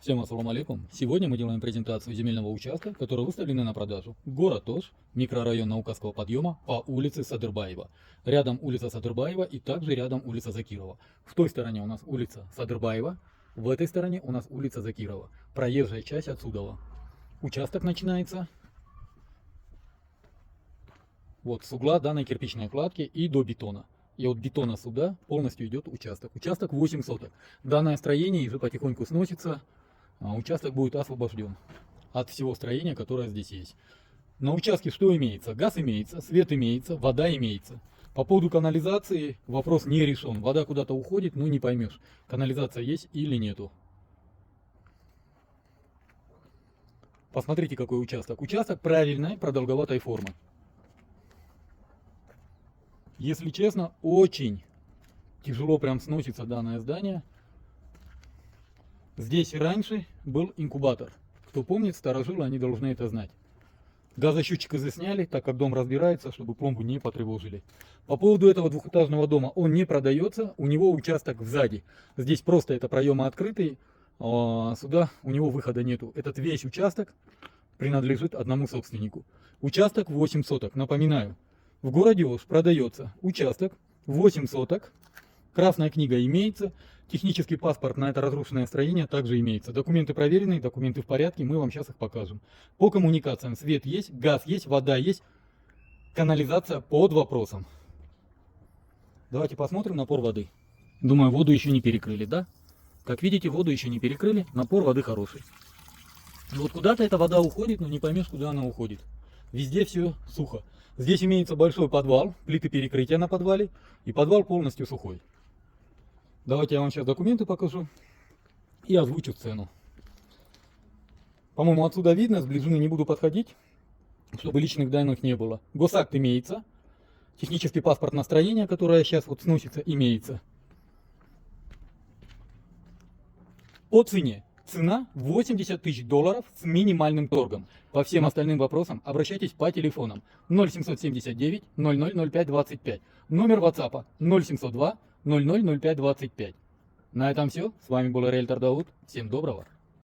Всем ассаламу алейкум. Сегодня мы делаем презентацию земельного участка, который выставлен на продажу. Город Ош, микрорайон Наукасского подъема по улице Садырбаева. Рядом улица Садырбаева и также рядом улица Закирова. В той стороне у нас улица Садырбаева, в этой стороне у нас улица Закирова. Проезжая часть отсюда. Участок начинается вот с угла данной кирпичной кладки и до бетона. И от бетона сюда полностью идет участок. Участок 8 соток. Данное строение уже потихоньку сносится. Участок будет освобожден от всего строения, которое здесь есть. На участке что имеется? Газ имеется, свет имеется, вода имеется. По поводу канализации вопрос не решен. Вода куда-то уходит, но не поймешь, канализация есть или нету. Посмотрите, какой участок. Участок правильной продолговатой формы. Если честно, очень тяжело прям сносится данное здание. Здесь раньше был инкубатор. Кто помнит, старожилы, они должны это знать. Газосчетчик засняли, так как дом разбирается, чтобы пломбу не потревожили. По поводу этого двухэтажного дома, он не продается, у него участок сзади. Здесь просто это проемы открытые, сюда у него выхода нету. Этот весь участок принадлежит одному собственнику. Участок 8 соток, напоминаю. В городе Ош продается участок 8 соток. Красная книга имеется, технический паспорт на это разрушенное строение также имеется. Документы проверенные, документы в порядке, мы вам сейчас их покажем. По коммуникациям свет есть, газ есть, вода есть, канализация под вопросом. Давайте посмотрим напор воды. Думаю, воду еще не перекрыли, да? Как видите, воду еще не перекрыли, напор воды хороший. И вот куда-то эта вода уходит, но не поймешь, куда она уходит. Везде все сухо. Здесь имеется большой подвал, плиты перекрытия на подвале, и подвал полностью сухой. Давайте я вам сейчас документы покажу и озвучу цену. По-моему, отсюда видно, с ближины не буду подходить, чтобы личных данных не было. Госакт имеется, технический паспорт на строение, которое сейчас вот сносится, имеется. По цене. Цена $80 тысяч с минимальным торгом. По всем остальным вопросам обращайтесь по телефонам 0779 0005 25. Номер WhatsApp 0702 0005 25. На этом все. С вами был риэлтор Дауд. Всем доброго.